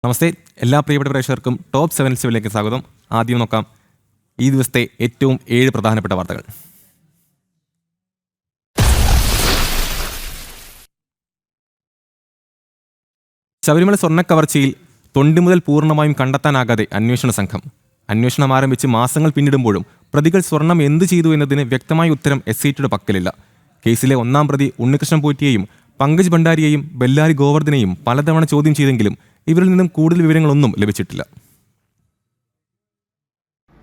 നമസ്തേ, എല്ലാ പ്രിയപ്പെട്ട പ്രേക്ഷകർക്കും ടോപ്പ് 7 സ്വാഗതം. ആദ്യം നോക്കാം ഈ ദിവസത്തെ ഏറ്റവും 7 പ്രധാനപ്പെട്ട വാർത്തകൾ. ശബരിമല സ്വർണ്ണക്കവർച്ചയിൽ തൊണ്ടി മുതൽ പൂർണ്ണമായും കണ്ടെത്താനാകാതെ അന്വേഷണ സംഘം. അന്വേഷണം ആരംഭിച്ച് മാസങ്ങൾ പിന്നിടുമ്പോഴും പ്രതികൾ സ്വർണം എന്തു ചെയ്തു എന്നതിന് വ്യക്തമായ ഉത്തരം SITയുടെ പക്കലില്ല. കേസിലെ ഒന്നാം പ്രതി ഉണ്ണികൃഷ്ണൻ പോറ്റിയെയും പങ്കജ് ഭണ്ഡാരിയെയും ബെല്ലാരി ഗോവർദ്ധനെയും പലതവണ ചോദ്യം ചെയ്തെങ്കിലും ഇവരിൽ നിന്നും കൂടുതൽ വിവരങ്ങളൊന്നും ലഭിച്ചിട്ടില്ല.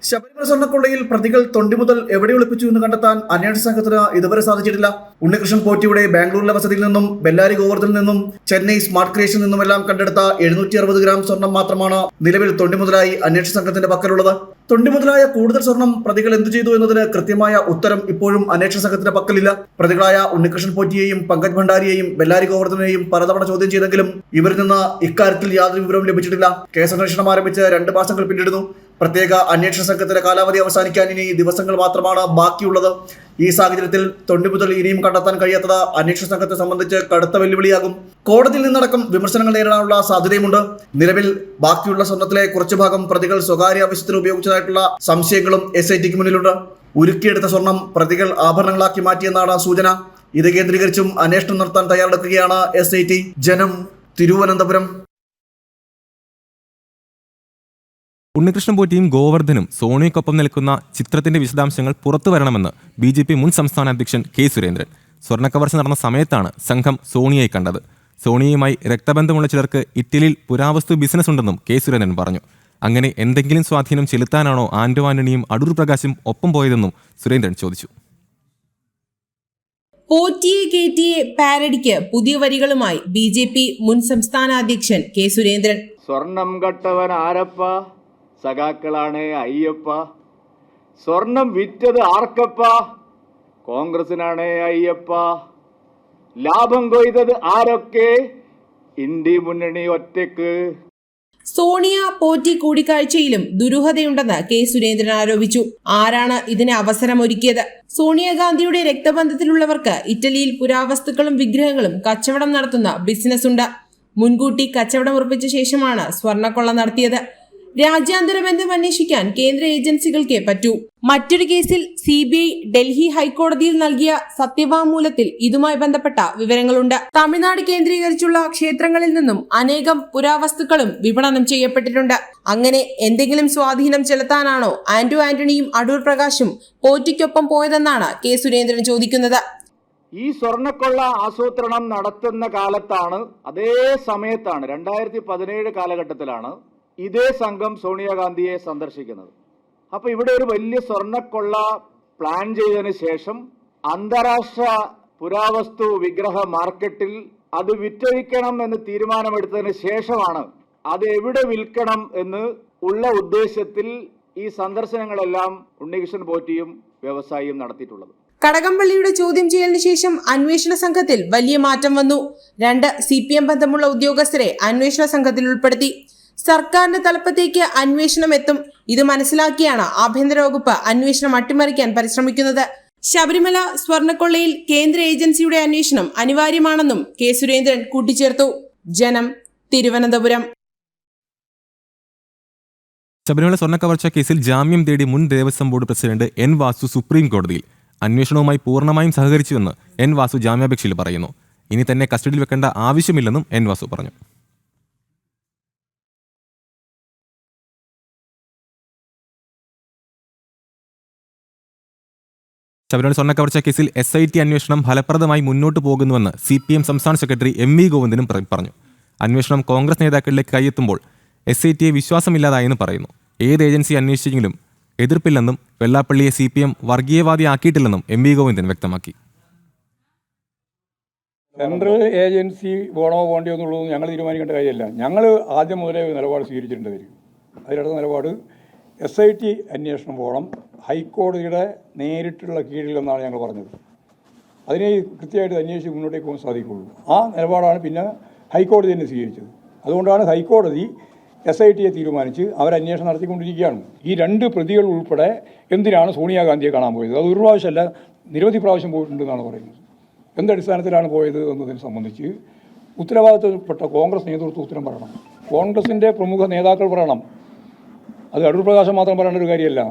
ശബരിമല സ്വർണ്ണക്കൊള്ളയിൽ പ്രതികൾ തൊണ്ടി മുതൽ എവിടെ ഒളിപ്പിച്ചു എന്ന് കണ്ടെത്താൻ അന്വേഷണ സംഘത്തിന് ഇതുവരെ സാധിച്ചിട്ടില്ല. ഉണ്ണികൃഷ്ണൻ പോറ്റിയുടെ ബാംഗ്ലൂരിലെ വസതിയിൽ നിന്നും ബെല്ലാരി ഗോവർദ്ധനിൽ നിന്നും ചെന്നൈ സ്മാർട്ട് ക്രിയേഷനിൽ നിന്നുമെല്ലാം കണ്ടെടുത്ത 760 ഗ്രാം സ്വർണം മാത്രമാണ് നിലവിൽ തൊണ്ടി മുതലായി അന്വേഷണ സംഘത്തിന്റെ പക്കലുള്ളത്. തൊണ്ടി മുതലായ കൂടുതൽ സ്വർണം പ്രതികൾ എന്തു ചെയ്തു എന്നതിന് കൃത്യമായ ഉത്തരം ഇപ്പോഴും അന്വേഷണ സംഘത്തിന്റെ പക്കലില്ല. പ്രതികളായ ഉണ്ണികൃഷ്ണൻ പോറ്റിയെയും പങ്കജ് ഭണ്ഡാരിയെയും ബെല്ലാരി ഗോവർദ്ധനെയും പലതവണ ചോദ്യം ചെയ്തെങ്കിലും ഇവരിൽ നിന്ന് ഇക്കാര്യത്തിൽ യാതൊരു വിവരവും ലഭിച്ചിട്ടില്ല. കേസന്വേഷണം ആരംഭിച്ച് 2 മാസങ്ങൾ പിന്നിടുന്നു. പ്രത്യേക അന്വേഷണ സംഘത്തിന്റെ കാലാവധി അവസാനിക്കാൻ ഇനി ദിവസങ്ങൾ മാത്രമാണ് ബാക്കിയുള്ളത്. ഈ സാഹചര്യത്തിൽ തൊണ്ടി മുതൽ ഇനിയും കണ്ടെത്താൻ കഴിയാത്തത് അന്വേഷണ സംഘത്തെ സംബന്ധിച്ച് കടുത്ത വെല്ലുവിളിയാകും. കോടതിയിൽ നിന്നടക്കം വിമർശനങ്ങൾ നേരിടാനുള്ള സാധ്യതയുമുണ്ട്. നിലവിൽ ബാക്കിയുള്ള സ്വർണത്തിലെ കുറച്ചു ഭാഗം പ്രതികൾ സ്വകാര്യ ആവശ്യത്തിന് ഉപയോഗിച്ചതായിട്ടുള്ള സംശയങ്ങളും SITക്ക് മുന്നിലുണ്ട്. ഉരുക്കിയെടുത്ത സ്വർണം പ്രതികൾ ആഭരണങ്ങളാക്കി മാറ്റിയെന്നാണ് സൂചന. ഇത് കേന്ദ്രീകരിച്ചും അന്വേഷണം നടത്താൻ തയ്യാറെടുക്കുകയാണ് SIT. ജനം, തിരുവനന്തപുരം. ഉണ്ണികൃഷ്ണൻ പോറ്റിയും ഗോവർദ്ധനും സോണിയക്കൊപ്പം നിൽക്കുന്ന ചിത്രത്തിന്റെ വിശദാംശങ്ങൾ പുറത്തു വരണമെന്ന് BJP മുൻ സംസ്ഥാന അധ്യക്ഷൻ K. സുരേന്ദ്രൻ. സ്വർണ്ണക്കവർച്ച നടന്ന സമയത്താണ് സംഘം സോണിയയെ കണ്ടത്. സോണിയയുമായി രക്തബന്ധമുള്ള ചിലർക്ക് ഇറ്റലിയിൽ പുരാവസ്തു ബിസിനസ് ഉണ്ടെന്നും K. സുരേന്ദ്രൻ പറഞ്ഞു. അങ്ങനെ എന്തെങ്കിലും സ്വാധീനം ചെലുത്താനാണോ ആന്റോ ആന്റണിയും അടൂർ പ്രകാശും ഒപ്പം പോയതെന്നും സുരേന്ദ്രൻ ചോദിച്ചു. പോറ്റിയെ കേറ്റിയെ പാരഡിക്ക് പുതിയ വരികളുമായി BJP മുൻ സംസ്ഥാന അധ്യക്ഷൻ K. സുരേന്ദ്രൻ. സ്വർണം കട്ടവൻ ആരപ്പ, സഖാക്കളാണ് അയ്യപ്പ. സ്വർണം വിറ്റത് ആർക്കപ്പ, കോൺഗ്രസിനാണ് അയ്യപ്പ. ലാഭം കൊയ്തത് ആരൊക്കെ, ഇന്ത്യ മുന്നണി ഒറ്റക്ക്. സോണിയ പോറ്റി കൂടിക്കാഴ്ചയിലും ദുരൂഹതയുണ്ടെന്ന് K. സുരേന്ദ്രൻ ആരോപിച്ചു. ആരാണ് ഇതിന് അവസരമൊരുക്കിയത്? സോണിയാഗാന്ധിയുടെ രക്തബന്ധത്തിലുള്ളവർക്ക് ഇറ്റലിയിൽ പുരാവസ്തുക്കളും വിഗ്രഹങ്ങളും കച്ചവടം നടത്തുന്ന ബിസിനസ് ഉണ്ട്. മുൻകൂട്ടി കച്ചവടം ഉറപ്പിച്ച ശേഷമാണ് സ്വർണ്ണക്കൊള്ള നടത്തിയത്. രാജ്യാന്തര ബന്ധം അന്വേഷിക്കാൻ കേന്ദ്ര ഏജൻസികൾക്കേ പറ്റൂ. മറ്റൊരു കേസിൽ CBI ഡൽഹി ഹൈക്കോടതിയിൽ നൽകിയ സത്യവാങ്മൂലത്തിൽ ഇതുമായി ബന്ധപ്പെട്ട വിവരങ്ങളുണ്ട്. തമിഴ്നാട് കേന്ദ്രീകരിച്ചുള്ള ക്ഷേത്രങ്ങളിൽ നിന്നും അനേകം പുരാവസ്തുക്കളും വിപണനം ചെയ്യപ്പെട്ടിട്ടുണ്ട്. അങ്ങനെ എന്തെങ്കിലും സ്വാധീനം ചെലുത്താനാണോ ആന്റോ ആന്റണിയും അടൂർ പ്രകാശും പോറ്റിക്കൊപ്പം പോയതെന്നാണ് K. സുരേന്ദ്രൻ ചോദിക്കുന്നത്. ഈ സ്വർണ്ണക്കൊള്ള ആസൂത്രണം നടത്തുന്ന കാലത്താണ്, അതേ സമയത്താണ് 2017 കാലഘട്ടത്തിലാണ് ഇതേ സംഘം സോണിയാഗാന്ധിയെ സന്ദർശിക്കുന്നത്. അപ്പൊ ഇവിടെ ഒരു വലിയ സ്വർണ്ണക്കൊള്ള പ്ലാൻ ചെയ്തതിന് ശേഷം അന്താരാഷ്ട്ര പുരാവസ്തു വിഗ്രഹ മാർക്കറ്റിൽ അത് വിറ്റഴിക്കണം എന്ന് തീരുമാനമെടുത്തതിന് ശേഷമാണ് അത് എവിടെ വിൽക്കണം എന്ന് ഉള്ള ഉദ്ദേശത്തിൽ ഈ സന്ദർശനങ്ങളെല്ലാം ഉണ്ണികൃഷ്ണൻ പോറ്റിയും വ്യവസായിയും നടത്തിയിട്ടുള്ളത്. കടകംപള്ളിയുടെ ചോദ്യം ചെയ്യലിന് ശേഷം അന്വേഷണ സംഘത്തിൽ വലിയ മാറ്റം വന്നു. 2 CPM ബന്ധമുള്ള ഉദ്യോഗസ്ഥരെ അന്വേഷണ സംഘത്തിൽ ഉൾപ്പെടുത്തി. സർക്കാരിന്റെ തലപ്പത്തേക്ക് അന്വേഷണം എത്തും. ഇത് മനസ്സിലാക്കിയാണ് ആഭ്യന്തര വകുപ്പ് അന്വേഷണം അട്ടിമറിക്കാൻ പരിശ്രമിക്കുന്നത്. ശബരിമല സ്വർണ്ണക്കൊള്ളയിൽ കേന്ദ്ര ഏജൻസിയുടെ അന്വേഷണം അനിവാര്യമാണെന്നും K. സുരേന്ദ്രൻ കൂട്ടിച്ചേർത്തു. ജനം, തിരുവനന്തപുരം. ശബരിമല സ്വർണ്ണക്കവർച്ച കേസിൽ ജാമ്യം തേടി മുൻ Devaswom board president N. Vasu supreme കോടതിയിൽ. അന്വേഷണവുമായി പൂർണ്ണമായും സഹകരിച്ചുവെന്ന് N. വാസു ജാമ്യാപേക്ഷയിൽ പറയുന്നു. ഇനി തന്നെ കസ്റ്റഡിയിൽ വെക്കേണ്ട ആവശ്യമില്ലെന്നും N. വാസു പറഞ്ഞു. ശബരിമല സ്വർണ്ണക്കവർച്ച കേസിൽ SIT അന്വേഷണം ഫലപ്രദമായി മുന്നോട്ട് പോകുന്നുവെന്ന് CPM സംസ്ഥാന സെക്രട്ടറി MV ഗോവിന്ദനും പറഞ്ഞു. അന്വേഷണം കോൺഗ്രസ് നേതാക്കളിലേക്ക് കൈയെത്തുമ്പോൾ SITയെ വിശ്വാസമില്ലാതായെന്ന് പറയുന്നു. ഏത് ഏജൻസി അന്വേഷിച്ചെങ്കിലും എതിർപ്പില്ലെന്നും വെള്ളാപ്പള്ളിയെ CPM വർഗീയവാദിയാക്കിയിട്ടില്ലെന്നും MV ഗോവിന്ദൻ വ്യക്തമാക്കി. സെൻട്രൽ ഏജൻസി പോകണോ പോകണ്ടോ എന്നുള്ളത് ഞങ്ങൾ തീരുമാനിക്കേണ്ട കാര്യമല്ല. ഞങ്ങൾ ആദ്യം മുതലേ നിലപാട് സ്വീകരിച്ചിട്ടുണ്ട്. അതിലടുത്ത നിലപാട് SIT അന്വേഷണം പോകണം, ഹൈക്കോടതിയുടെ നേരിട്ടുള്ള കീഴിലെന്നാണ് ഞങ്ങൾ പറഞ്ഞത്. അതിനെ കൃത്യമായിട്ട് അന്വേഷിച്ച് മുന്നോട്ടേക്ക് പോകാൻ സാധിക്കുള്ളൂ. ആ നിലപാടാണ് പിന്നെ ഹൈക്കോടതി തന്നെ സ്വീകരിച്ചത്. അതുകൊണ്ടാണ് ഹൈക്കോടതി SITയെ തീരുമാനിച്ച് അവരന്വേഷണം നടത്തിക്കൊണ്ടിരിക്കുകയാണ്. ഈ 2 പ്രതികൾ ഉൾപ്പെടെ എന്തിനാണ് സോണിയാഗാന്ധിയെ കാണാൻ പോയത്? അത് ഒരു പ്രാവശ്യമല്ല, നിരവധി പ്രാവശ്യം പോയിട്ടുണ്ടെന്നാണ് പറയുന്നത്. എന്തടിസ്ഥാനത്തിലാണ് പോയത് എന്നതിനെ സംബന്ധിച്ച് ഉത്തരവാദിത്തപ്പെട്ട കോൺഗ്രസ് നേതൃത്വം ഉത്തരം പറയണം. കോൺഗ്രസിൻ്റെ പ്രമുഖ നേതാക്കൾ പറയണം. അത് അടൂർ പ്രകാശം മാത്രം പറയേണ്ട ഒരു കാര്യമല്ല.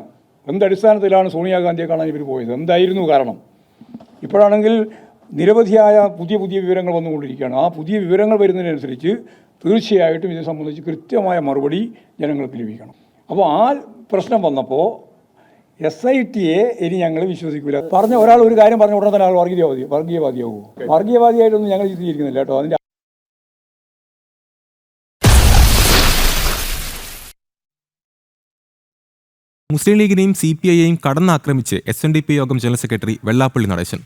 എന്തടിസ്ഥാനത്തിലാണ് സോണിയാഗാന്ധിയെ കാണാൻ ഇവർ പോയത്? എന്തായിരുന്നു കാരണം? ഇപ്പോഴാണെങ്കിൽ നിരവധിയായ പുതിയ വിവരങ്ങൾ വന്നുകൊണ്ടിരിക്കുകയാണ്. ആ പുതിയ വിവരങ്ങൾ വരുന്നതിനനുസരിച്ച് തീർച്ചയായിട്ടും ഇത് സംബന്ധിച്ച് കൃത്യമായ മറുപടി ജനങ്ങൾക്ക് ലഭിക്കണം. അപ്പോൾ ആ പ്രശ്നം വന്നപ്പോൾ SITയെ ഇനി ഞങ്ങൾ വിശ്വസിക്കില്ല. പറഞ്ഞ ഒരാൾ ഒരു കാര്യം പറഞ്ഞ ഉടനെ തന്നെ ആൾ വർഗീയവാദിയാകുമോ? വർഗീയവാദിയായിട്ടൊന്നും ഞങ്ങൾ ചിത്രീകരിക്കുന്നില്ല കേട്ടോ. അതിൻ്റെ മുസ്ലിം ലീഗിനെയും CPIയെയും കടന്നാക്രമിച്ച് SNDP യോഗം ജനറൽ സെക്രട്ടറി വെള്ളാപ്പള്ളി നടേശൻ.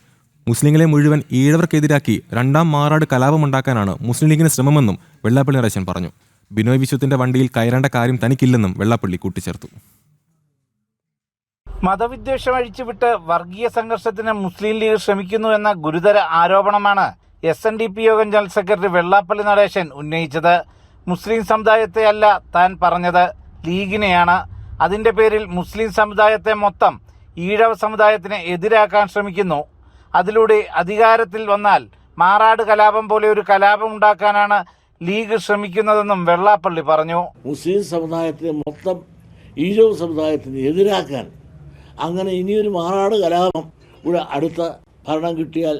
മുസ്ലിങ്ങളെ മുഴുവൻ ഈഴവർക്കെതിരാക്കി രണ്ടാം മാറാട് കലാപമുണ്ടാക്കാനാണ് മുസ്ലിം ലീഗിന് ശ്രമമെന്നും വെള്ളാപ്പള്ളി നടേശൻ പറഞ്ഞു. ബിനോയ് വിശ്വത്തിന്റെ വണ്ടിയിൽ കയറേണ്ട കാര്യം തനിക്കില്ലെന്നും വെള്ളാപ്പള്ളി കൂട്ടിച്ചേർത്തു. മതവിദ്വേഷം അഴിച്ചുവിട്ട് വർഗീയ സംഘർഷത്തിന് മുസ്ലിം ലീഗ് ശ്രമിക്കുന്നു എന്ന ഗുരുതര ആരോപണമാണ് SNDP യോഗം ജനറൽ സെക്രട്ടറി വെള്ളാപ്പള്ളി നടേശൻ ഉന്നയിച്ചത്. മുസ്ലിം സമുദായത്തെ അല്ല താൻ പറഞ്ഞത്, ലീഗിനെയാണ്. അതിന്റെ പേരിൽ മുസ്ലിം സമുദായത്തെ മൊത്തം ഈഴവ സമുദായത്തിന് എതിരാക്കാൻ ശ്രമിക്കുന്നു. അതിലൂടെ അധികാരത്തിൽ വന്നാൽ മാറാട് കലാപം പോലെ ഒരു കലാപം ഉണ്ടാക്കാനാണ് ലീഗ് ശ്രമിക്കുന്നതെന്നും വെള്ളാപ്പള്ളി പറഞ്ഞു. മുസ്ലിം സമുദായത്തെ മൊത്തം ഈഴവ സമുദായത്തിന് എതിരാക്കാൻ, അങ്ങനെ ഇനിയൊരു മാറാട് കലാപം ഇവിടെ അടുത്ത ഭരണം കിട്ടിയാൽ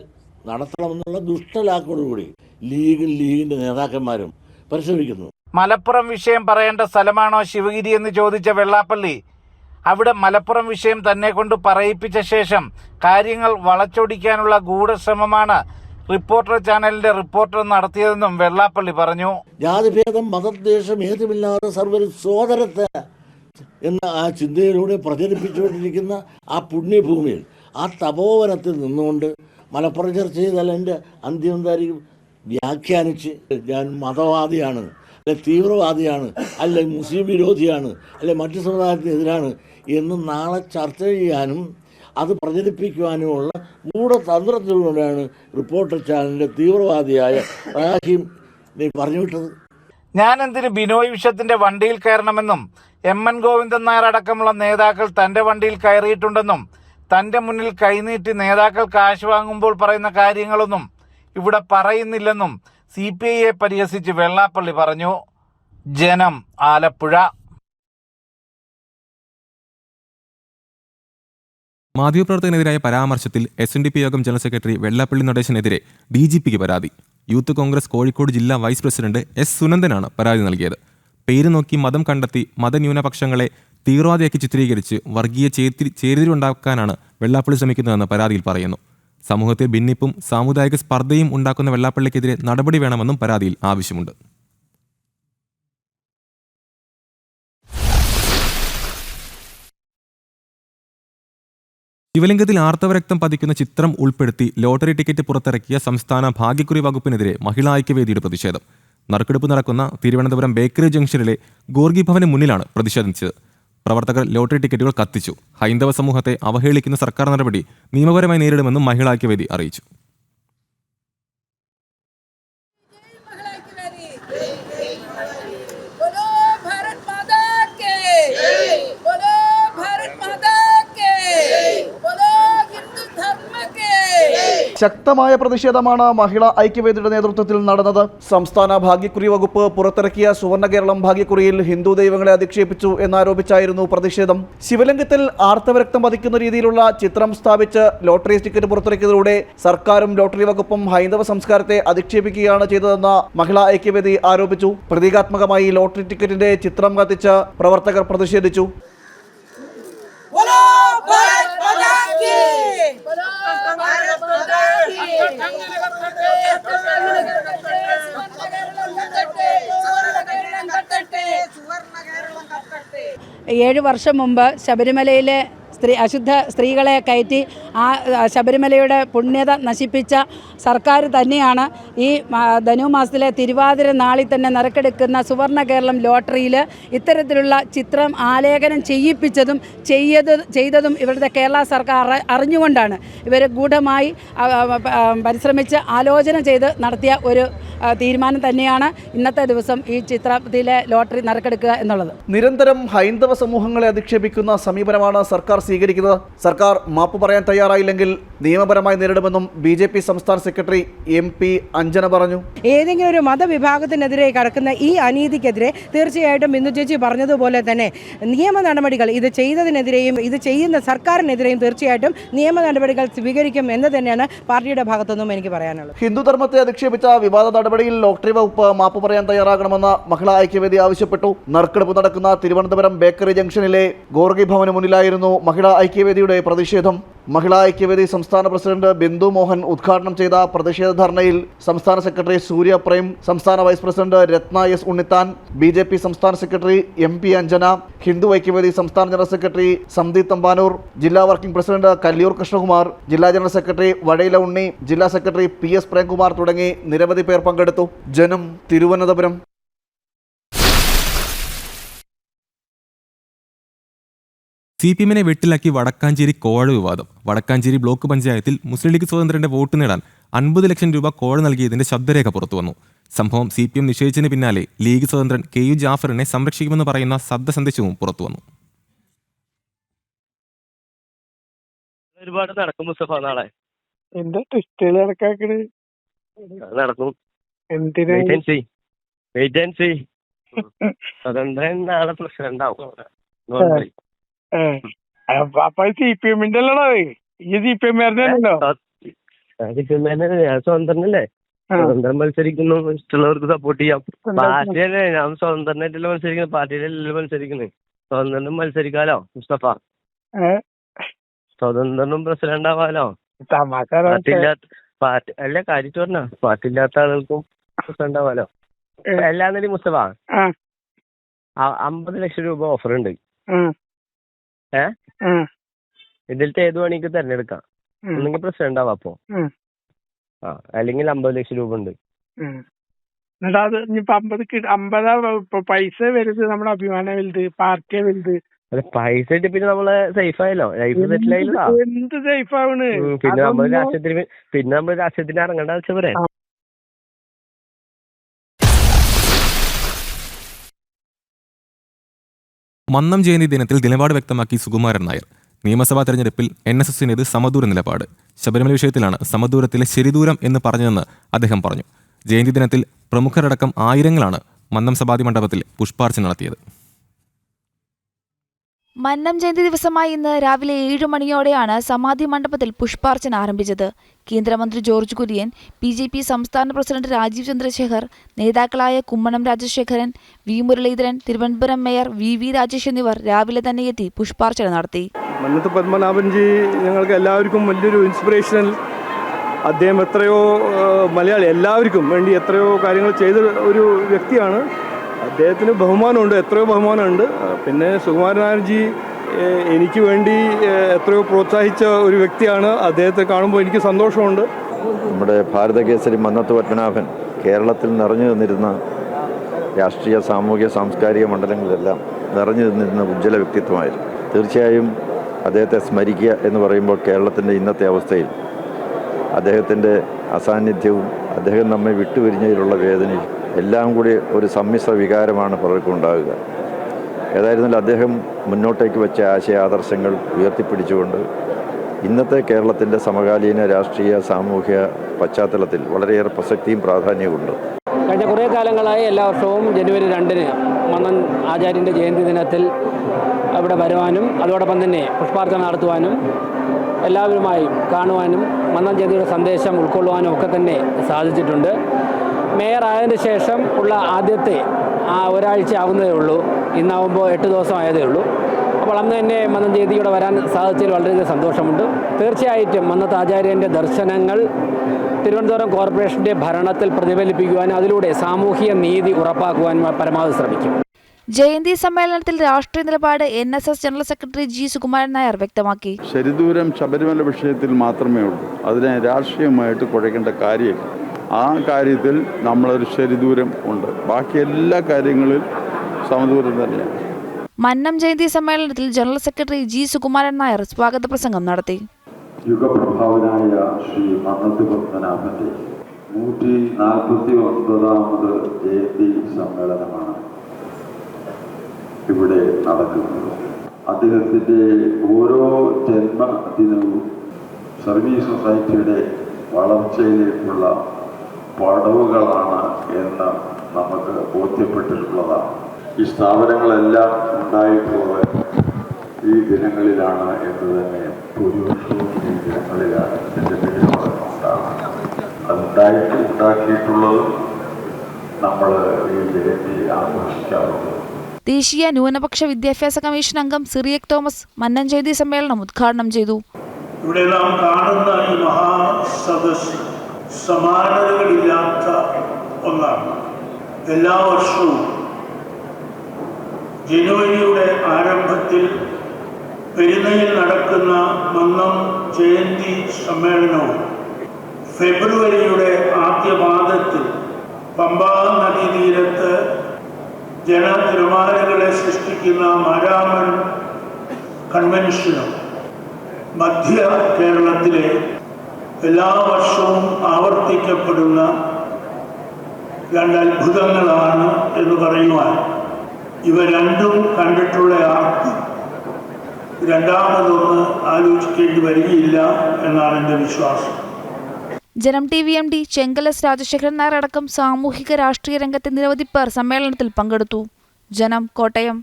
നടത്തണമെന്നുള്ള ദുഷ്ടലാക്കോടുകൂടി ലീഗിൻ്റെ നേതാക്കന്മാരും പരിശ്രമിക്കുന്നു. മലപ്പുറം വിഷയം പറയേണ്ട സ്ഥലമാണോ ശിവഗിരി എന്ന് ചോദിച്ച വെള്ളാപ്പള്ളി അവിടെ മലപ്പുറം വിഷയം തന്നെ കൊണ്ട് പറയിപ്പിച്ച ശേഷം കാര്യങ്ങൾ വളച്ചൊടിക്കാനുള്ള ഗൂഢശ്രമമാണ് റിപ്പോർട്ടർ ചാനലിന്റെ റിപ്പോർട്ടർ നടത്തിയതെന്നും വെള്ളാപ്പള്ളി പറഞ്ഞു. ജാതിഭേദം മതദ്വേഷം ഏതുമില്ലാതെ സർവ്വ സോദരത്തെ എന്ന ആ ചിന്തയിലൂടെ പ്രചരിപ്പിച്ചുകൊണ്ടിരിക്കുന്ന ആ പുണ്യഭൂമിയിൽ, ആ തപോവനത്തിൽ നിന്നുകൊണ്ട് മലപ്പുറം ചർച്ച ചെയ്താൽ എൻ്റെ അന്ത്യം എന്തായിരിക്കും? വ്യാഖ്യാനിച്ച് ഞാൻ മതവാദിയാണ്, അല്ലെ തീവ്രവാദിയാണ്, അല്ലെ മുസ്ലിം വിരോധിയാണ്, അല്ലെ മറ്റു സമുദായത്തിനെതിരാണ് എന്ന് നാളെ ചർച്ച ചെയ്യാനും അത് പ്രചരിപ്പിക്കുവാനുമുള്ള ഗൂഢതന്ത്രത്തിലൂടെയാണ് റിപ്പോർട്ടർ ചാനലിൻ്റെ തീവ്രവാദിയായ റാഹിം പറഞ്ഞുവിട്ടത്. ഞാൻ എന്തിന് ബിനോയ് വിശ്വത്തിന്റെ വണ്ടിയിൽ കയറണമെന്നും MN ഗോവിന്ദൻ നായർ അടക്കമുള്ള നേതാക്കൾ തന്റെ വണ്ടിയിൽ കയറിയിട്ടുണ്ടെന്നും തന്റെ മുന്നിൽ കൈനീട്ടി നേതാക്കൾ കാശ് വാങ്ങുമ്പോൾ പറയുന്ന കാര്യങ്ങളൊന്നും ഇവിടെ പറയുന്നില്ലെന്നും CPIയെ പരിഹസിച്ച് വെള്ളാപ്പള്ളി പറഞ്ഞു. ജനം, ആലപ്പുഴ. മാധ്യമപ്രവർത്തകനെതിരായ പരാമർശത്തിൽ SNDP യോഗം ജനറൽ സെക്രട്ടറി വെള്ളാപ്പള്ളി നടേശനെതിരെ DGPക്ക് പരാതി. യൂത്ത് കോൺഗ്രസ് കോഴിക്കോട് ജില്ലാ വൈസ് പ്രസിഡന്റ് S സുനന്ദനാണ് പരാതി നൽകിയത്. പേര് നോക്കി മതം കണ്ടെത്തി മതന്യൂനപക്ഷങ്ങളെ തീവ്രവാദിയാക്കി ചിത്രീകരിച്ച് വർഗീയ ചേരിതിരിവുണ്ടാക്കാനാണ് വെള്ളാപ്പള്ളി ശ്രമിക്കുന്നതെന്ന് പരാതിയിൽ പറയുന്നു. സമൂഹത്തിൽ ഭിന്നിപ്പും സാമുദായിക സ്പർദ്ധയും ഉണ്ടാക്കുന്ന വെള്ളാപ്പള്ളിക്കെതിരെ നടപടി വേണമെന്നും പരാതിയിൽ ആവശ്യമുണ്ട്. ശിവലിംഗത്തിൽ ആർത്തവരക്തം പതിക്കുന്ന ചിത്രം ഉൾപ്പെടുത്തി ലോട്ടറി ടിക്കറ്റ് പുറത്തിറക്കിയ സംസ്ഥാന ഭാഗ്യക്കുറി വകുപ്പിനെതിരെ മഹിളാ ഐക്യവേദിയുടെ പ്രതിഷേധം. നറുക്കെടുപ്പ് നടക്കുന്ന തിരുവനന്തപുരം ബേക്കറി ജംഗ്ഷനിലെ ഗോർഗി ഭവന് മുന്നിലാണ് പ്രതിഷേധിച്ചത്. പ്രവർത്തകർ ലോട്ടറി ടിക്കറ്റുകൾ കത്തിച്ചു. ഹൈന്ദവ സമൂഹത്തെ അവഹേളിക്കുന്ന സർക്കാർ നടപടി നിയമപരമായി നേരിടുമെന്നും മഹിളാ ഐക്യവേദി അറിയിച്ചു. ശക്തമായ പ്രതിഷേധമാണ് മഹിളാ ഐക്യവേദിയുടെ നേതൃത്വത്തിൽ നടന്നത്. സംസ്ഥാന ഭാഗ്യക്കുറി വകുപ്പ് പുറത്തിറക്കിയ സുവർണ്ണ കേരളം ഭാഗ്യക്കുറിയിൽ ഹിന്ദു ദൈവങ്ങളെ അധിക്ഷേപിച്ചു എന്നാരോപിച്ചായിരുന്നു പ്രതിഷേധം. ശിവലിംഗത്തിൽ ആർത്തവരക്തം പതിക്കുന്ന രീതിയിലുള്ള ചിത്രം സ്ഥാപിച്ച് ലോട്ടറി ടിക്കറ്റ് പുറത്തിറക്കിയതിലൂടെ സർക്കാരും ലോട്ടറി വകുപ്പും ഹൈന്ദവ സംസ്കാരത്തെ അധിക്ഷേപിക്കുകയാണ് ചെയ്തതെന്ന് മഹിളാ ഐക്യവേദി ആരോപിച്ചു. പ്രതീകാത്മകമായി ലോട്ടറി ടിക്കറ്റിന്റെ ചിത്രം കത്തിച്ച് പ്രവർത്തകർ പ്രതിഷേധിച്ചു. ഏഴ് വർഷം മുമ്പ് ശബരിമലയിലെ അശുദ്ധ സ്ത്രീകളെ കയറ്റി ആ ശബരിമലയുടെ പുണ്യത നശിപ്പിച്ച സർക്കാർ തന്നെയാണ് ഈ ധനുമാസത്തിലെ തിരുവാതിര നാളിൽ തന്നെ നറുക്കെടുക്കുന്ന സുവർണ്ണ കേരളം ലോട്ടറിയിൽ ഇത്തരത്തിലുള്ള ചിത്രം ആലേഖനം ചെയ്യിപ്പിച്ചതും ചെയ്തതും ഇവരുടെ കേരള സർക്കാർ അറിഞ്ഞുകൊണ്ടാണ്. ഇവർ ഗൂഢമായി പരിശ്രമിച്ച് ആലോചന ചെയ്ത് നടത്തിയ ഒരു തീരുമാനം തന്നെയാണ് ഇന്നത്തെ ദിവസം ഈ ചിത്രത്തിലെ ലോട്ടറി നറുക്കെടുക്കുക എന്നുള്ളത്. നിരന്തരം ഹൈന്ദവ സമൂഹങ്ങളെ അധിക്ഷേപിക്കുന്ന സമീപനമാണ് സർക്കാർ സ്വീകരിക്കുന്നത്. സർക്കാർ മാപ്പ് പറയാൻ തയ്യാറാണ്. തയ്യാറായില്ലെങ്കിൽ നിയമപരമായി നേരിടുമെന്നും BJP സംസ്ഥാന സെക്രട്ടറി MP അഞ്ജന പറഞ്ഞു. ഏതെങ്കിലും ഒരു മതവിഭാഗത്തിനെതിരെ കടക്കുന്ന ഈ അനീതിക്കെതിരെ തീർച്ചയായിട്ടും ബിന്ദു ചേച്ചി പറഞ്ഞതുപോലെ തന്നെ നിയമ നടപടികൾ ഇത് ചെയ്തതിനെതിരെയും ഇത് ചെയ്യുന്ന സർക്കാരിനെതിരെയും തീർച്ചയായിട്ടും നിയമ നടപടികൾ സ്വീകരിക്കും എന്ന് തന്നെയാണ് പാർട്ടിയുടെ ഭാഗത്തുനിന്നും എനിക്ക് പറയാനുള്ളത്. ഹിന്ദുധർമ്മത്തെ അധിക്ഷേപിച്ച വിവാദ നടപടിയിൽ ലോട്ടറി വകുപ്പ് മാപ്പ് പറയാൻ തയ്യാറാകണമെന്ന് മഹിളാ ഐക്യവേദി ആവശ്യപ്പെട്ടു. നറുക്കെടുപ്പ് നടക്കുന്ന തിരുവനന്തപുരം ബേക്കറി ജംഗ്ഷനിലെ ഗോർഗി ഭവന് മുന്നിലായിരുന്നു മഹിളാ ഐക്യവേദിയുടെ പ്രതിഷേധം. മഹിളാ ഐക്യവേദി സംസ്ഥാന പ്രസിഡന്റ് ബിന്ദു മോഹൻ ഉദ്ഘാടനം ചെയ്ത പ്രതിഷേധ ധർണയിൽ സംസ്ഥാന സെക്രട്ടറി സൂര്യ പ്രേം, സംസ്ഥാന വൈസ് പ്രസിഡന്റ് രത്ന S ഉണ്ണിത്താൻ, BJP സംസ്ഥാന സെക്രട്ടറി MP അഞ്ജന, ഹിന്ദു ഐക്യവേദി സംസ്ഥാന ജനറൽ സെക്രട്ടറി സന്ദീപ് തമ്പാനൂർ, ജില്ലാ വർക്കിംഗ് പ്രസിഡന്റ് കല്ലിയൂർ കൃഷ്ണകുമാർ, ജില്ലാ ജനറൽ സെക്രട്ടറി വഴയില ഉണ്ണി, ജില്ലാ സെക്രട്ടറി PS പ്രേംകുമാർ തുടങ്ങി നിരവധി പേർ പങ്കെടുത്തു. ജനം, തിരുവനന്തപുരം. CPM വെട്ടിലാക്കി വടക്കാഞ്ചേരി കോഴ വിവാദം. വടക്കാഞ്ചേരി ബ്ലോക്ക് പഞ്ചായത്തിൽ മുസ്ലിം ലീഗ് സ്വതന്ത്രന്റെ വോട്ട് നേടാൻ 50 ലക്ഷം രൂപ കോഴ നൽകിയതിന്റെ ശബ്ദരേഖ പുറത്തുവന്നു. സംഭവം CPM നിഷേധിച്ചതിന് പിന്നാലെ ലീഗ് സ്വതന്ത്രൻ KU ജാഫറിനെ സംരക്ഷിക്കുമെന്ന് പറയുന്ന ശബ്ദ സന്ദേശവും പുറത്തുവന്നു. ഒരുപാട് നടക്കും മുസ്തഫ, നാളെ എന്താ ടെസ്റ്റുകൾ നടക്കാക്കണ് നടക്കും. എന്തിനാ അതുകൊണ്ട് നാളെ പ്രസിഡന്റ് ആവും. അപ്പൊ CPM അല്ലടോ, ഈ CPM ആയിരുന്നല്ലോ. ഞാൻ സ്വതന്ത്രനല്ലേ, സ്വതന്ത്രം മത്സരിക്കുന്നു, ഇഷ്ടമുള്ളവർക്ക് സപ്പോർട്ട് ചെയ്യാം. പാർട്ടിയല്ലേ, ഞാൻ സ്വതന്ത്രനായിട്ടല്ല മത്സരിക്കുന്നത്, പാർട്ടിയിലല്ലല്ലോ മത്സരിക്കുന്നത്. സ്വതന്ത്രനും മത്സരിക്കാലോ മുസ്തഫ, സ്വതന്ത്രനും പ്രസിഡന്റ് ആവാലോ. പാർട്ടി അല്ല കാര്യത്ത് പറഞ്ഞ പാർട്ടി ഇല്ലാത്ത ആളുകൾക്കും പ്രസിഡന്റ് ആവാലോ. എല്ലാന്നേലും മുസ്തഫ 50 ലക്ഷം രൂപ ഓഫർ ഉണ്ട്. ഇതിലത്തെ ഏത് വേണമെങ്കിൽ തെരഞ്ഞെടുക്കാം. ഒന്നെങ്കിൽ പ്രസിഡന്റ് ആവാം അപ്പോ, അല്ലെങ്കിൽ 50 ലക്ഷം രൂപ ഉണ്ട്. എന്നിട്ട് അത് ഇനിയിപ്പോ 50 പൈസ വലുത് നമ്മുടെ അഭിമാനം വലുത്, പാർട്ടിയെ വലുത്. പൈസ ഇട്ട് പിന്നെ നമ്മള് സേഫ് ആയല്ലോ, ലൈഫ് സെറ്റിൽ ആയില്ലോ. എന്ത് സേഫ് ആവണ്, പിന്നെ നമ്മള് രാഷ്ട്രീയത്തിന് ഇറങ്ങേണ്ട വെച്ചാ പറയാ. മന്നം ജയന്തി ദിനത്തിൽ നിലപാട് വ്യക്തമാക്കി സുകുമാരൻ നായർ. നിയമസഭാ തെരഞ്ഞെടുപ്പിൽ NSSനേത് സമദൂര നിലപാട്. ശബരിമല വിഷയത്തിലാണ് സമദൂരത്തിലെ ശരിദൂരം എന്ന് പറഞ്ഞതെന്ന് അദ്ദേഹം പറഞ്ഞു. ജയന്തി ദിനത്തിൽ പ്രമുഖരടക്കം ആയിരങ്ങളാണ് മന്നം സമാധി മണ്ഡപത്തിൽ പുഷ്പാർച്ചന നടത്തിയത്. മന്നം ജയന്തി ദിവസമായ ഇന്ന് രാവിലെ 7 മണിയോടെയാണ് സമാധി മണ്ഡപത്തിൽ പുഷ്പാർച്ചന ആരംഭിച്ചത്. കേന്ദ്രമന്ത്രി ജോർജ് കുര്യൻ, BJP സംസ്ഥാന പ്രസിഡന്റ് രാജീവ് ചന്ദ്രശേഖർ, നേതാക്കളായ Kummanam Rajasekharan, V Muraleedharan, Thiruvananthapuram mayor VV Rajesh എന്നിവർ രാവിലെ തന്നെ എത്തി പുഷ്പാർച്ചന നടത്തി. മന്നത്ത് പത്മനാഭൻജി ഞങ്ങൾക്ക് എല്ലാവർക്കും വലിയൊരു ഇൻസ്പിറേഷണൽ. അദ്ദേഹം എത്രയോ മലയാളി എല്ലാവർക്കും വേണ്ടി എത്രയോ കാര്യങ്ങൾ ചെയ്ത ഒരു വ്യക്തിയാണ്. അദ്ദേഹത്തിന് ബഹുമാനമുണ്ട്, എത്രയോ ബഹുമാനമുണ്ട്. പിന്നെ സുകുമാരൻ നായർജി എനിക്ക് വേണ്ടി എത്രയോ പ്രോത്സാഹിച്ച ഒരു വ്യക്തിയാണ്. അദ്ദേഹത്തെ കാണുമ്പോൾ എനിക്ക് സന്തോഷമുണ്ട്. നമ്മുടെ ഭാരതകേസരി മന്നത്ത് പത്മനാഭൻ കേരളത്തിൽ നിറഞ്ഞു നിന്നിരുന്ന രാഷ്ട്രീയ, സാമൂഹിക, സാംസ്കാരിക മണ്ഡലങ്ങളിലെല്ലാം നിറഞ്ഞു നിന്നിരുന്ന ഉജ്ജ്വല വ്യക്തിത്വമായിരുന്നു. തീർച്ചയായും അദ്ദേഹത്തെ സ്മരിക്കുക എന്ന് പറയുമ്പോൾ കേരളത്തിൻ്റെ ഇന്നത്തെ അവസ്ഥയിൽ അദ്ദേഹത്തിൻ്റെ അസാന്നിധ്യവും അദ്ദേഹം നമ്മെ വിട്ടുപിരിഞ്ഞതിലുള്ള വേദനയും എല്ലാം കൂടി ഒരു സമ്മിശ്ര വികാരമാണ് പലർക്കും ഉണ്ടാകുക. ഏതായിരുന്നാലും അദ്ദേഹം മുന്നോട്ടേക്ക് വെച്ച ആശയാദർശങ്ങൾ ഉയർത്തിപ്പിടിച്ചുകൊണ്ട് ഇന്നത്തെ കേരളത്തിൻ്റെ സമകാലീന രാഷ്ട്രീയ, സാമൂഹ്യ പശ്ചാത്തലത്തിൽ വളരെയേറെ പ്രസക്തിയും പ്രാധാന്യവുമുണ്ട്. കഴിഞ്ഞ കുറേ കാലങ്ങളായി എല്ലാ വർഷവും ജനുവരി 2-ന് മന്നൻ ആചാര്യൻ്റെ ജയന്തി ദിനത്തിൽ അവിടെ വരുവാനും അതോടൊപ്പം തന്നെ പുഷ്പാർച്ചന നടത്തുവാനും എല്ലാവരുമായി കാണുവാനും മന്നൻ ജയന്തിയുടെ സന്ദേശം ഉൾക്കൊള്ളുവാനും ഒക്കെ തന്നെ സാധിച്ചിട്ടുണ്ട്. മേയർ ആയതിനു ശേഷം ഉള്ള ആദ്യത്തെ ഒരാഴ്ച ആവുന്നതേ ഉള്ളൂ. ഇന്നാവുമ്പോൾ 8 ദിവസം ആയതേ ഉള്ളൂ. അപ്പോൾ അന്ന് തന്നെ മന്നം ജയന്തിയുടെ വരാൻ സാധിച്ചതിൽ വളരെയധികം സന്തോഷമുണ്ട്. തീർച്ചയായിട്ടും മന്നത്ത് ആചാര്യൻ്റെ ദർശനങ്ങൾ തിരുവനന്തപുരം കോർപ്പറേഷൻ്റെ ഭരണത്തിൽ പ്രതിഫലിപ്പിക്കുവാനും അതിലൂടെ സാമൂഹിക നീതി ഉറപ്പാക്കുവാനും പരമാവധി ശ്രമിക്കും. ജയന്തി സമ്മേളനത്തിൽ രാഷ്ട്രീയ നിലപാട് NSS general secretary G Sukumaran Nair വ്യക്തമാക്കി. ശരിദൂരം ശബരിമല വിഷയത്തിൽ മാത്രമേ ഉള്ളൂ, അതിനെ രാഷ്ട്രീയമായിട്ട് കുഴക്കേണ്ട കാര്യമില്ല. ആ കാര്യത്തിൽ നമ്മളൊരു ശരിദൂരം ഉണ്ട്, ബാക്കി എല്ലാ കാര്യങ്ങളിലും സമദൂരം തന്നെയാണ്. മന്നം ജയന്തി സമ്മേളനത്തിൽ general secretary G Sukumaran Nair സ്വാഗത പ്രസംഗം നടത്തി. യുഗപ്രഭാവനായ ശ്രീ മന്നത്ത് പത്മനാഭന്റെ 149ാമത് ജയന്തി സമ്മേളനമാണ് ഇവിടെ നടക്കുന്നത്. അദ്ദേഹത്തിന്റെ ഓരോ ജന്മദിനവും സർവീസ് സൊസൈറ്റിയുടെ വളർച്ചയിലേക്കുള്ള പടവുകളാണ് എന്ന് നമുക്ക് ബോധ്യപ്പെട്ടിട്ടുള്ളതാണ്. ഈ സ്ഥാപനങ്ങളെല്ലാം ഉണ്ടായിട്ടുള്ളത് ഈ ദിനങ്ങളിലാണ് എന്ന് തന്നെ ഭൂരിപക്ഷവും ഈ ദിനങ്ങളിലാണ് എൻ്റെ പേരുണ്ടാണ്. ഉണ്ടാക്കിയിട്ടുള്ളതും നമ്മൾ ഈ ജയന്തി ആഘോഷിക്കാറുള്ളത്. ദേശീയ ന്യൂനപക്ഷ വിദ്യാഭ്യാസ കമ്മീഷൻ അംഗം സിറിയക് തോമസ് മന്നംചേരി സമ്മേളനം ഉദ്ഘാടനം ചെയ്തു. ഇവിടെ നാം കാണുന്ന ഈ മഹാസദസ് സമാനതകളില്ലാത്ത ഒന്നാണ്. എല്ലാ വർഷവും ജനുവരിയുടെ ആരംഭത്തിൽ പെരുന്നയിൽ നടക്കുന്ന മന്നം ജയന്തി സമ്മേളനവും ഫെബ്രുവരിയുടെ ആദ്യപാദത്തിൽ പമ്പാ നദീതീരത്ത് ജനതിരമാലകളെ സൃഷ്ടിക്കുന്ന മാരാമൺ കൺവെൻഷനും മധ്യ കേരളത്തിലെ എല്ലാ വർഷവും ആവർത്തിക്കപ്പെടുന്ന രണ്ട് അത്ഭുതങ്ങളാണ് എന്ന് പറയുവാൻ ഇവ രണ്ടും കണ്ടിട്ടുള്ള ആർക്കും രണ്ടാമതൊന്ന് ആലോചിക്കേണ്ടി വരികയില്ല എന്നാണ് എൻ്റെ വിശ്വാസം. ജനം TV MD ചെങ്കലസ് രാജശേഖരൻ നായർ അടക്കം സാമൂഹിക രാഷ്ട്രീയ രംഗത്തെ നിരവധി പേർ സമ്മേളനത്തിൽ പങ്കെടുത്തു. ജനം, കോട്ടയം.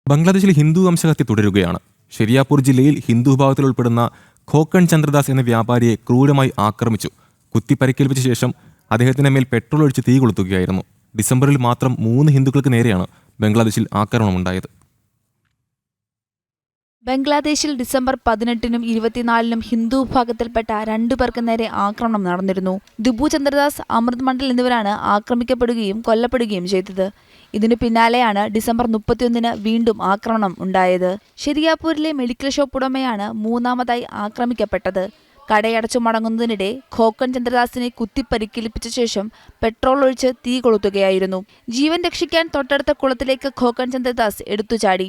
ബംഗ്ലാദേശിൽ ഹിന്ദു വംശഹത്യ തുടരുകയാണ്. ഷെരിയാപൂർ ജില്ലയിൽ ഹിന്ദു വിഭാഗത്തിൽ ഉൾപ്പെടുന്ന ഖോക്കൺ ചന്ദ്രദാസ് എന്ന വ്യാപാരിയെ ക്രൂരമായി ആക്രമിച്ചു. കുത്തി പരിക്കേൽപ്പിച്ച ശേഷം അദ്ദേഹത്തിന്റെ മേൽ പെട്രോൾ ഒഴിച്ച് തീ കൊളുത്തുകയായിരുന്നു. ഡിസംബറിൽ മാത്രം 3 ഹിന്ദുക്കൾക്ക് നേരെയാണ് ബംഗ്ലാദേശിൽ ആക്രമണമുണ്ടായത്. ബംഗ്ലാദേശിൽ ഡിസംബർ 18-നും 24-നും ഹിന്ദു വിഭാഗത്തിൽപ്പെട്ട 2 പേർക്ക് നേരെ ആക്രമണം നടന്നിരുന്നു. ദുബു ചന്ദ്രദാസ്, അമൃത് മണ്ഡൽ എന്നിവരാണ് ആക്രമിക്കപ്പെടുകയും കൊല്ലപ്പെടുകയും ചെയ്തത്. ഇതിനു പിന്നാലെയാണ് ഡിസംബർ 31-ന് വീണ്ടും ആക്രമണം ഉണ്ടായത്. ഷെരിയാപൂരിലെ മെഡിക്കൽ ഷോപ്പ് ഉടമയാണ് 3ാമതായി ആക്രമിക്കപ്പെട്ടത്. കടയടച്ചു മടങ്ങുന്നതിനിടെ ഖോക്കൺ ചന്ദ്രദാസിനെ കുത്തിപ്പരിക്കേൽപ്പിച്ച ശേഷം പെട്രോൾ ഒഴിച്ച് തീ കൊളുത്തുകയായിരുന്നു. ജീവൻ രക്ഷിക്കാൻ തൊട്ടടുത്ത കുളത്തിലേക്ക് ഖോക്കൺ ചന്ദ്രദാസ് എടുത്തുചാടി.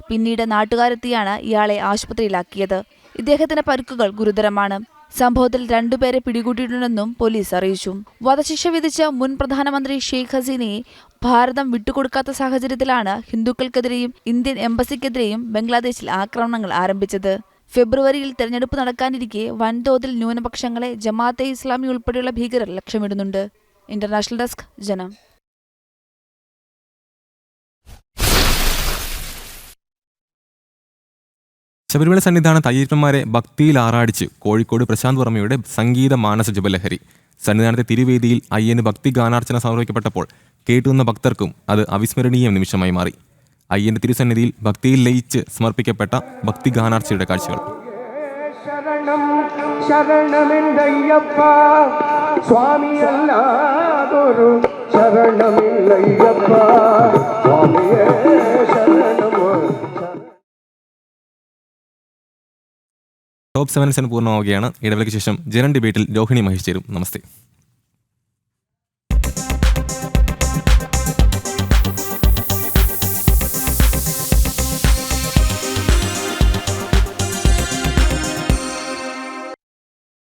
പിന്നീട് നാട്ടുകാരെത്തിയാണ് ഇയാളെ ആശുപത്രിയിലാക്കിയത്. ഇദ്ദേഹത്തിന്റെ പരിക്കുകൾ ഗുരുതരമാണ്. സംഭവത്തിൽ 2 പേരെ പിടികൂടിയിട്ടുണ്ടെന്നും പോലീസ് അറിയിച്ചു. വധശിക്ഷ വിധിച്ച മുൻ പ്രധാനമന്ത്രി ഷെയ്ഖ് ഹസീനയെ ഭാരതം വിട്ടുകൊടുക്കാത്ത സാഹചര്യത്തിലാണ് ഹിന്ദുക്കൾക്കെതിരെയും ഇന്ത്യൻ എംബസിക്കെതിരെയും ബംഗ്ലാദേശിൽ ആക്രമണങ്ങൾ ആരംഭിച്ചത്. ഫെബ്രുവരിയിൽ തെരഞ്ഞെടുപ്പ് നടക്കാനിരിക്കെ വൻതോതിൽ ന്യൂനപക്ഷങ്ങളെ ജമാഅത്തെ ഇസ്ലാമി ഉൾപ്പെടെയുള്ള ഭീകരർ ലക്ഷ്യമിടുന്നുണ്ട്. ഇന്റർനാഷണൽ ഡെസ്ക്, ജനം. ശബരിമല സന്നിധാനത്ത് അയ്യപ്പന്മാരെ ഭക്തിയിൽ ആറാടിച്ച് കോഴിക്കോട് പ്രശാന്ത് വർമ്മയുടെ സംഗീത മാനസ ജപലഹരി. സന്നിധാനത്തെ തിരുവേദിയിൽ അയ്യന് ഭക്തി ഗാനാർച്ചന സമർപ്പിക്കപ്പെട്ടപ്പോൾ കേട്ടുനിന്ന ഭക്തർക്കും അത് അവിസ്മരണീയ നിമിഷമായി മാറി. അയ്യന്റെ തിരുസന്നിധിയിൽ ഭക്തിയിൽ ലയിച്ച് സമർപ്പിക്കപ്പെട്ട ഭക്തി ഗാനാർച്ചയുടെ കാഴ്ചകൾ. ടോപ്പ് 7 പൂർണ്ണമാവുകയാണ്. ഇടവേളയ്ക്ക് ശേഷം ജനം ഡിബേറ്റിൽ രോഹിണി മഹേഷ് ചേരും. നമസ്തേ.